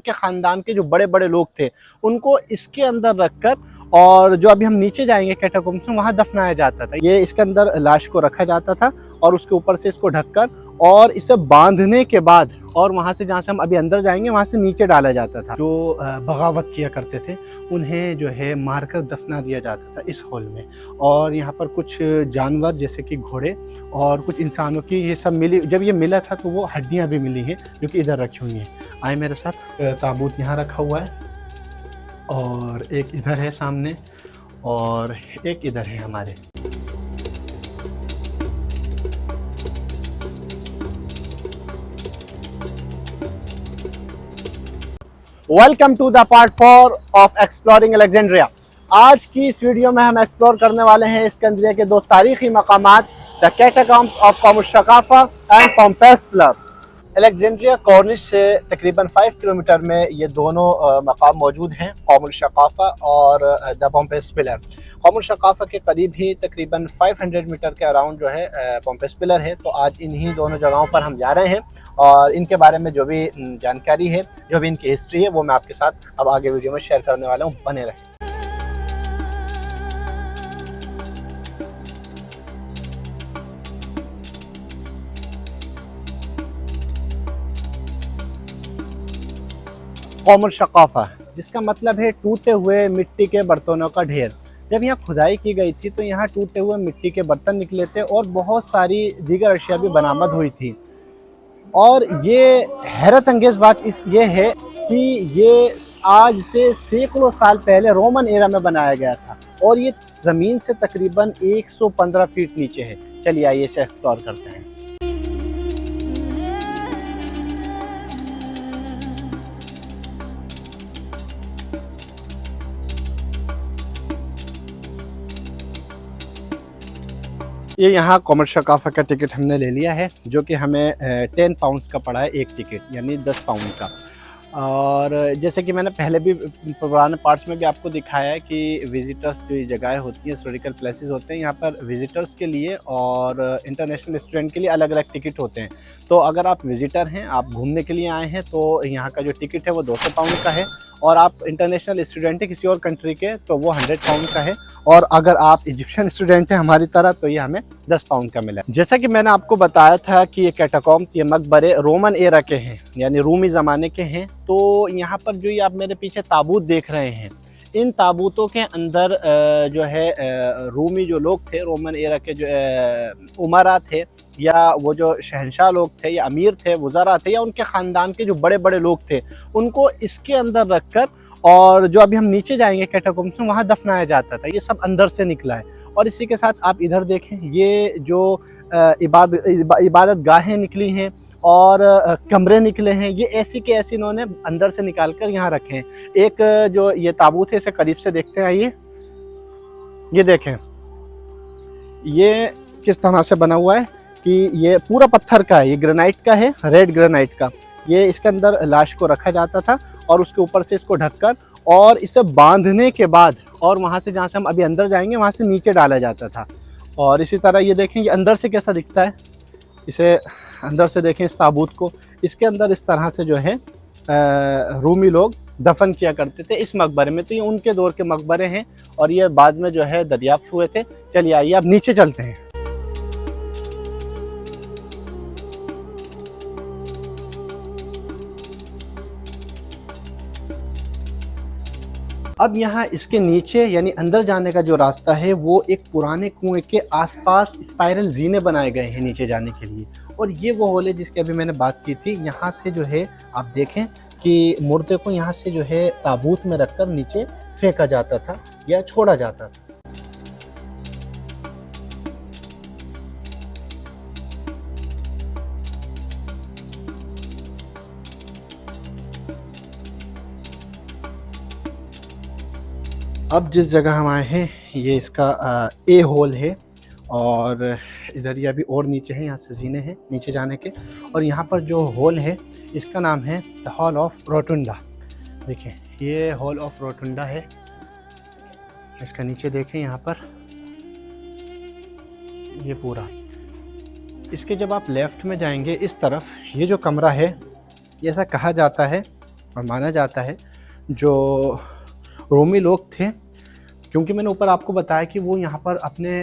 के ख़ानदान के जो बड़े बड़े लोग थे उनको इसके अंदर रखकर, और जो अभी हम नीचे जाएंगे कैटाकॉम्ब्स में, वहाँ दफनाया जाता था। ये इसके अंदर लाश को रखा जाता था और उसके ऊपर से इसको ढककर और इसे बांधने के बाद, और वहाँ से जहाँ से हम अभी अंदर जाएंगे वहाँ से नीचे डाला जाता था। जो बगावत किया करते थे उन्हें जो है मारकर दफना दिया जाता था इस हॉल में। और यहाँ पर कुछ जानवर जैसे कि घोड़े और कुछ इंसानों की ये सब मिली, जब ये मिला था तो वो हड्डियाँ भी मिली हैं जो कि इधर रखी हुई हैं। आए मेरे साथ। ताबूत यहाँ रखा हुआ है और एक इधर है सामने और एक इधर है हमारे। Welcome to the part 4 of exploring Alexandria. आज की इस वीडियो में हम एक्सप्लोर करने वाले हैं इस्कंदरिया के दो तारीखी मकामात, the catacombs of Kom el Shoqafa and Pompey's pillar. Alexandria Corniche से तकरीबन 5 किलोमीटर में ये दोनों मकाम मौजूद हैं, क़ौमुल शक़ाफ़ा और द पोम्पेस पिलर। क़ौमुल शक़ाफ़ा के करीब ही तकरीबन 500 मीटर के अराउंड जो है पोम्पेस पिलर है। तो आज इन्हीं दोनों जगहों पर हम जा रहे हैं और इनके बारे में जो भी जानकारी है, जो भी इनकी हिस्ट्री है, वो मैं आपके साथ अब आगे वीडियो में शेयर करने वाला हूँ। बने रहें। क़ौमुल शक़ाफ़ा जिसका मतलब है टूटे हुए मिट्टी के बर्तनों का ढेर। जब यहाँ खुदाई की गई थी तो यहाँ टूटे हुए मिट्टी के बर्तन निकले थे और बहुत सारी दीगर अशिया भी बरामद हुई थी। और ये हैरत अंगेज़ बात ये है कि ये आज से सैकड़ों साल पहले रोमन एरा में बनाया गया था और ये ज़मीन से तकरीबन 115 फीट नीचे है। चलिए आइए इसे एक्सप्लोर करते हैं। ये यहाँ क़ौमुल शक़ाफ़ा का टिकट हमने ले लिया है, जो कि हमें 10 पाउंड्स का पड़ा है एक टिकट, यानी 10 पाउंड का। और जैसे कि मैंने पहले भी पुराने पार्ट्स में भी आपको दिखाया है कि विज़िटर्स जो ये जगहें होती हैं, हिस्टोरिकल प्लेसेस होते हैं, यहाँ पर विज़िटर्स के लिए और इंटरनेशनल स्टूडेंट के लिए अलग अलग टिकट होते हैं। तो अगर आप विज़िटर हैं, आप घूमने के लिए आए हैं, तो यहाँ का जो टिकट है वो 200 पाउंड का है। और आप इंटरनेशनल स्टूडेंट हैं किसी और कंट्री के, तो वो 100 पाउंड का है। और अगर आप इजिप्शियन स्टूडेंट हैं हमारी तरह, तो ये हमें 10 पाउंड का मिला। जैसा कि मैंने आपको बताया था कि ये कैटाकॉम्ब्स, ये मकबरे रोमन एरा के हैं, यानी रूमी ज़माने के हैं। तो यहाँ पर जो ये आप मेरे पीछे ताबूत देख रहे हैं, इन ताबूतों के अंदर जो है रूमी जो लोग थे, रोमन एरा के जो उमरा थे, या वो जो शहंशाह लोग थे, या अमीर थे, वज़रा थे, या उनके ख़ानदान के जो बड़े बड़े लोग थे, उनको इसके अंदर रखकर, और जो अभी हम नीचे जाएंगे कैटाकॉम्ब्स में, वहाँ दफनाया जाता था। ये सब अंदर से निकला है। और इसी के साथ आप इधर देखें, ये जो इबादत गाहें निकली हैं और कमरे निकले हैं, ये ऐसी के ऐसी इन्होंने अंदर से निकाल कर यहाँ रखे हैं। एक जो ये ताबूत है, इसे करीब से देखते हैं, आइए। ये देखें ये किस तरह से बना हुआ है कि ये पूरा पत्थर का है, ये ग्रेनाइट का है, रेड ग्रेनाइट का। ये इसके अंदर लाश को रखा जाता था और उसके ऊपर से इसको ढककर और इसे बांधने के बाद, और वहाँ से जहाँ से हम अभी अंदर जाएंगे वहाँ से नीचे डाला जाता था। और इसी तरह ये देखें, ये अंदर से कैसा दिखता है, इसे अंदर से देखें इस ताबूत को। इसके अंदर इस तरह से जो है रूमी लोग दफन किया करते थे इस मकबरे में। तो ये उनके दौर के मकबरे हैं और ये बाद में जो है दरियाफ्त हुए थे। चलिए आइए अब नीचे चलते हैं। अब यहाँ इसके नीचे यानी अंदर जाने का जो रास्ता है, वो एक पुराने कुएं के आसपास स्पाइरल जीने बनाए गए हैं नीचे जाने के लिए। और ये वो हॉल है जिसकी अभी मैंने बात की थी। यहाँ से जो है आप देखें कि मुर्दे को यहाँ से जो है ताबूत में रखकर नीचे फेंका जाता था या छोड़ा जाता था। अब जिस जगह हम आए हैं, ये इसका ए हॉल है और इधर ये अभी और नीचे है, यहाँ से जीने हैं नीचे जाने के। और यहाँ पर जो हॉल है इसका नाम है द हॉल ऑफ रोटुंडा। देखें ये हॉल ऑफ रोटुंडा है, इसका नीचे देखें यहाँ पर ये पूरा। इसके जब आप लेफ़्ट में जाएंगे इस तरफ, ये जो कमरा है, ये ऐसा कहा जाता है और माना जाता है जो रोमी लोग थे, क्योंकि मैंने ऊपर आपको बताया कि वो यहाँ पर अपने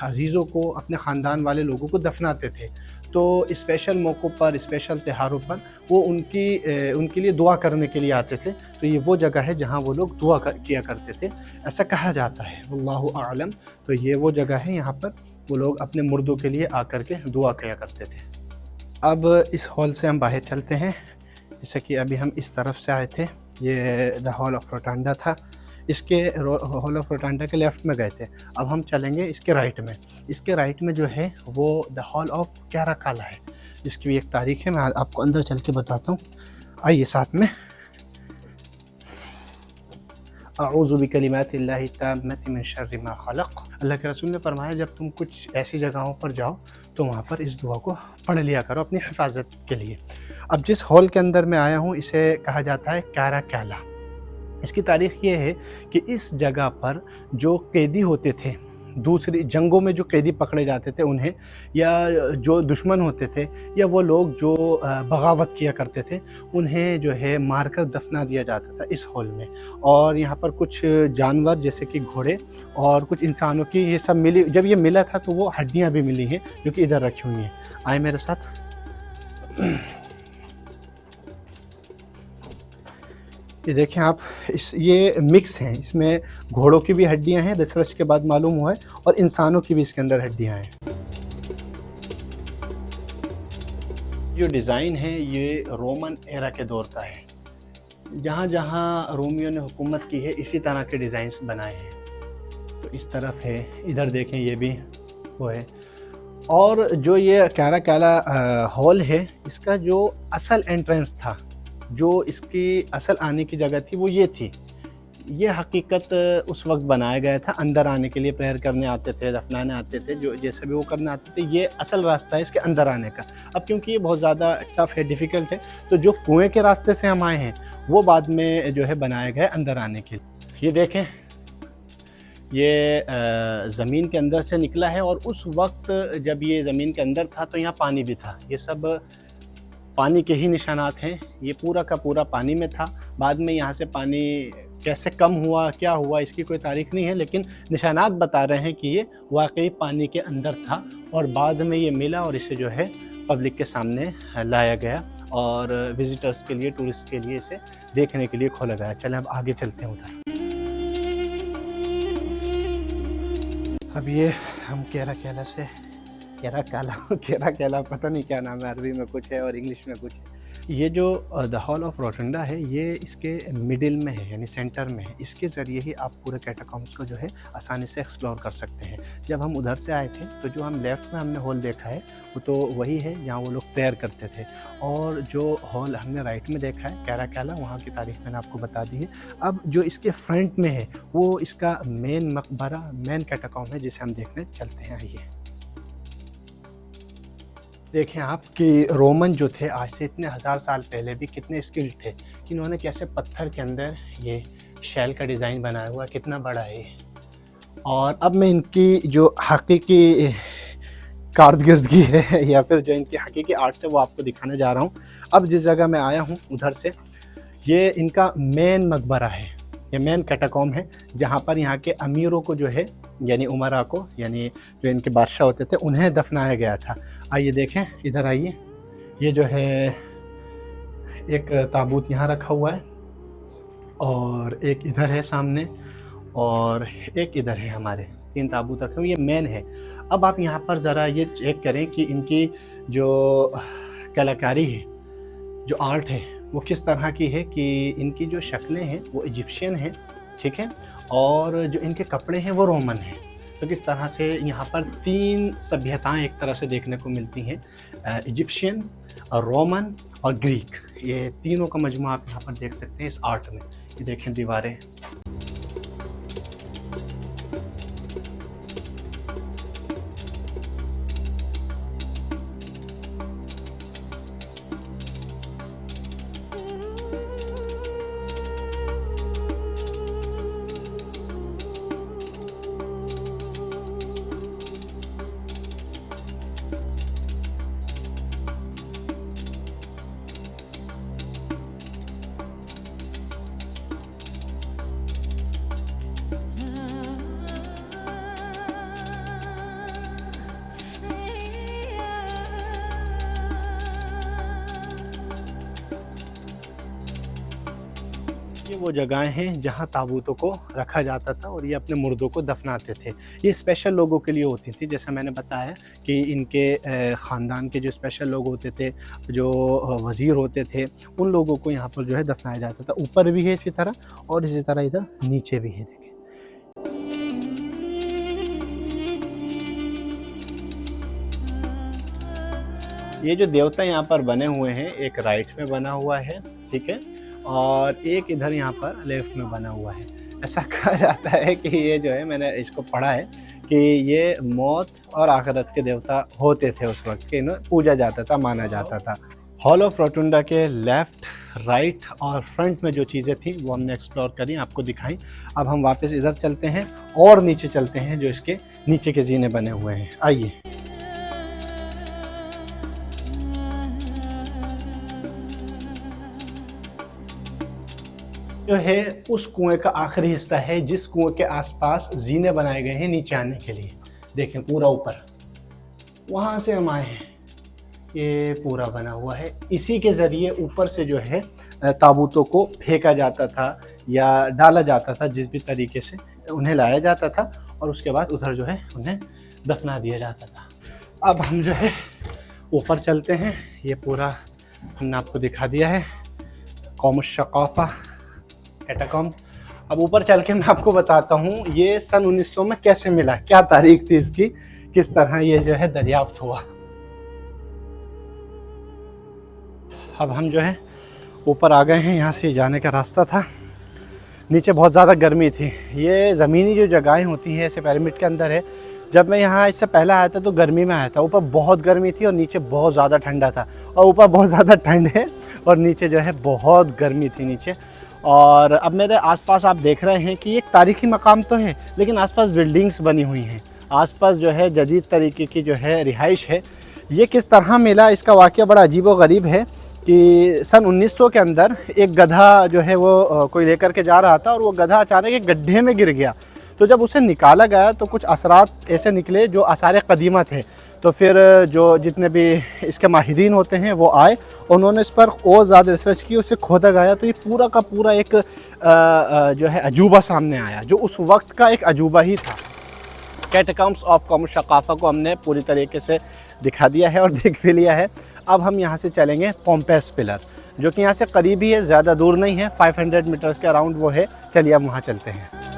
अज़ीज़ों को, अपने ख़ानदान वाले लोगों को दफ़नाते थे। तो स्पेशल मौक़ों पर, स्पेशल त्योहारों पर वो उनके लिए दुआ करने के लिए आते थे। तो ये वो जगह है जहाँ वो लोग दुआ किया करते थे, ऐसा कहा जाता है, वल्लाहु आलम। तो ये वो जगह है, यहाँ पर वो लोग अपने मुर्दों के लिए आकर के दुआ किया करते थे। अब इस हॉल से हम बाहर चलते हैं। जैसे कि अभी हम इस तरफ से आए थे, ये द हॉल ऑफ रोटंडा था, इसके हॉल ऑफ रोटंडा के लेफ़्ट में गए थे। अब हम चलेंगे इसके राइट में। इसके राइट में जो है वो द हॉल ऑफ कैराकाला है, जिसकी भी एक तारीख़ है, मैं आपको अंदर चल के बताता हूँ। आइए साथ में। अऊज़ु बिकलिमातिल्लाहि ताम्मति मिन शर्रि मा खलक़। अल्लाह के रसूल ने फरमाया, जब तुम कुछ ऐसी जगहों पर जाओ तो वहाँ पर इस दुआ को पढ़ लिया करो अपनी हिफाजत के लिए। अब जिस हॉल के अंदर मैं आया हूँ इसे कहा जाता है कैराकाला। इसकी तारीख़ ये है कि इस जगह पर जो कैदी होते थे, दूसरी जंगों में जो कैदी पकड़े जाते थे उन्हें, या जो दुश्मन होते थे, या वो लोग जो बगावत किया करते थे, उन्हें जो है मारकर दफना दिया जाता था इस हॉल में। और यहाँ पर कुछ जानवर जैसे कि घोड़े और कुछ इंसानों की ये सब मिली, जब ये मिला था तो वो हड्डियाँ भी मिली हैं जो कि इधर रखी हुई हैं। आए मेरे साथ। ये देखें आप, ये मिक्स हैं, इसमें घोड़ों की भी हड्डियां हैं, रिसर्च के बाद मालूम हुआ है, और इंसानों की भी इसके अंदर हड्डियां हैं। जो डिज़ाइन है ये रोमन एरा के दौर का है। जहाँ जहाँ रोमियो ने हुकूमत की है इसी तरह के डिज़ाइंस बनाए हैं। तो इस तरफ है, इधर देखें ये भी वो है। और जो ये कैराकाला हॉल है, इसका जो असल एंट्रेंस था, जो इसकी असल आने की जगह थी, वो ये थी। ये हकीकत उस वक्त बनाया गया था, अंदर आने के लिए प्रेयर करने आते थे, दफनाने आते थे, जो जैसे भी वो करने आते थे। ये असल रास्ता है इसके अंदर आने का। अब क्योंकि ये बहुत ज़्यादा टफ है, डिफ़िकल्ट है, तो जो कुएँ के रास्ते से हम आए हैं वो बाद में जो है बनाया गया है अंदर आने के लिए। ये देखें, ये ज़मीन के अंदर से निकला है, और उस वक्त जब ये ज़मीन के अंदर था तो यहाँ पानी भी था। ये सब पानी के ही निशानात हैं। ये पूरा का पूरा पानी में था। बाद में यहाँ से पानी कैसे कम हुआ, क्या हुआ, इसकी कोई तारीख़ नहीं है, लेकिन निशानात बता रहे हैं कि ये वाकई पानी के अंदर था, और बाद में ये मिला और इसे जो है पब्लिक के सामने लाया गया, और विज़िटर्स के लिए, टूरिस्ट के लिए इसे देखने के लिए खोला गया। चलें अब आगे चलते हैं उधर। अब ये हम कैराकाला पता नहीं क्या नाम है, अरबी में कुछ है और इंग्लिश में कुछ है। ये जो द हॉल ऑफ रोटंडा है, ये इसके मिडिल में है, यानी सेंटर में है। इसके ज़रिए ही आप पूरे कैटाकॉम्ब्स को जो है आसानी से एक्सप्लोर कर सकते हैं। जब हम उधर से आए थे तो जो हम लेफ़्ट में हमने हॉल देखा है वो तो वही है जहाँ वो लोग प्रेयर करते थे, और जो हॉल हमने राइट में देखा है कैराकाला, वहाँ की तारीख़ मैंने आपको बता दी है। अब जो इसके फ्रंट में है वो इसका मेन मकबरा, मेन कैटाकॉम्ब है, जिसे हम देखने चलते हैं। आइए देखें आप कि रोमन जो थे आज से इतने हज़ार साल पहले भी कितने स्किल्ड थे कि इन्होंने कैसे पत्थर के अंदर ये शैल का डिज़ाइन बनाया हुआ, कितना बड़ा है। और अब मैं इनकी जो हकीकी कारदगिर्दगी है या फिर जो इनकी हकीकी आर्ट है वो आपको दिखाने जा रहा हूँ। अब जिस जगह मैं आया हूँ उधर से, ये इनका मेन मकबरा है, ये मेन कैटाकॉम्ब है, जहाँ पर यहाँ के अमीरों को जो है, यानी उमरा को, यानी जो इनके बादशाह होते थे, उन्हें दफनाया गया था। आइए देखें, इधर आइए। ये जो है एक ताबूत यहाँ रखा हुआ है, और एक इधर है सामने, और एक इधर है। हमारे 3 ताबूत रखे हुए, ये मेन है। अब आप यहाँ पर ज़रा ये चेक करें कि इनकी जो कलाकारी है, जो आर्ट है, वो किस तरह की है। कि इनकी जो शक्लें हैं वो इजिप्शियन हैं, ठीक है, और जो इनके कपड़े हैं वो रोमन हैं। तो किस तरह से यहाँ पर 3 सभ्यताएं एक तरह से देखने को मिलती हैं, इजिप्शियन, रोमन और ग्रीक। ये तीनों का मजमूआ आप यहाँ पर देख सकते हैं इस आर्ट में। ये देखें दीवारें, ये वो जगहें हैं जहाँ ताबूतों को रखा जाता था और ये अपने मुर्दों को दफनाते थे। ये स्पेशल लोगों के लिए होती थी, जैसा मैंने बताया कि इनके ख़ानदान के जो स्पेशल लोग होते थे, जो वज़ीर होते थे, उन लोगों को यहाँ पर जो है दफनाया जाता था। ऊपर भी है इसी तरह, और इसी तरह इधर नीचे भी है। देखिए ये जो देवता यहाँ पर बने हुए हैं, एक राइट में बना हुआ है, ठीक है, और एक इधर यहाँ पर लेफ्ट में बना हुआ है। ऐसा कहा जाता है कि ये जो है, मैंने इसको पढ़ा है कि ये मौत और आखिरत के देवता होते थे उस वक्त के, इन्हें पूजा जाता था, माना जाता था। हॉल ऑफ रोटुंडा के लेफ़्ट, राइट और फ्रंट में जो चीज़ें थी वो हमने एक्सप्लोर करी, आपको दिखाई। अब हम वापस इधर चलते हैं और नीचे चलते हैं, जो इसके नीचे के जीने बने हुए हैं। आइए। जो है उस कुएं का आखिरी हिस्सा है, जिस कुएं के आसपास जीने बनाए गए हैं नीचे आने के लिए। देखें पूरा ऊपर, वहाँ से हम आए हैं, ये पूरा बना हुआ है। इसी के ज़रिए ऊपर से जो है ताबूतों को फेंका जाता था या डाला जाता था, जिस भी तरीके से उन्हें लाया जाता था, और उसके बाद उधर जो है उन्हें दफना दिया जाता था। अब हम जो है ऊपर चलते हैं। ये पूरा हमने आपको दिखा दिया है, क़ौमुश शक़ाफ़ा कैटाकॉम्ब। अब ऊपर चल के मैं आपको बताता हूँ ये सन 1900 में कैसे मिला, क्या तारीख थी इसकी, किस तरह ये जो है दरियाफ्त हुआ। अब हम जो है ऊपर आ गए हैं, यहाँ से जाने का रास्ता था। नीचे बहुत ज़्यादा गर्मी थी। ये ज़मीनी जो जगहें होती हैं ऐसे पिरामिड के अंदर है। जब मैं यहाँ इससे पहले आया था तो गर्मी में आया था, ऊपर बहुत गर्मी थी और नीचे बहुत ज़्यादा ठंडा था, और ऊपर बहुत ज़्यादा ठंड है और नीचे जो है बहुत गर्मी थी नीचे। और अब मेरे आसपास आप देख रहे हैं कि एक तारीख़ी मकाम तो है, लेकिन आसपास बिल्डिंग्स बनी हुई हैं, आसपास जो है जदीद तरीके की जो है रिहाइश है। ये किस तरह मिला, इसका वाक़या बड़ा अजीब व गरीब है कि सन 1900 के अंदर एक गधा जो है वो कोई लेकर के जा रहा था, और वो गधा अचानक एक गड्ढे में गिर गया। तो जब उसे निकाला गया तो कुछ असरात ऐसे निकले जो आसार कदीमा थे। तो फिर जो जितने भी इसके माहिरीन होते हैं वो आए, उन्होंने इस पर और ज़्यादा रिसर्च की, उसे खोदा गया, तो ये पूरा का पूरा एक जो है अजूबा सामने आया, जो उस वक्त का एक अजूबा ही था। कैटाकॉम्ब्स ऑफ क़ौमुश शक़ाफ़ा को हमने पूरी तरीके से दिखा दिया है और देख भी लिया है। अब हम यहाँ से चलेंगे पोम्पेस पिलर, जो कि यहाँ से करीब ही है, ज़्यादा दूर नहीं है, 500 मीटर्स के अराउंड वो है। चलिए अब वहाँ चलते हैं।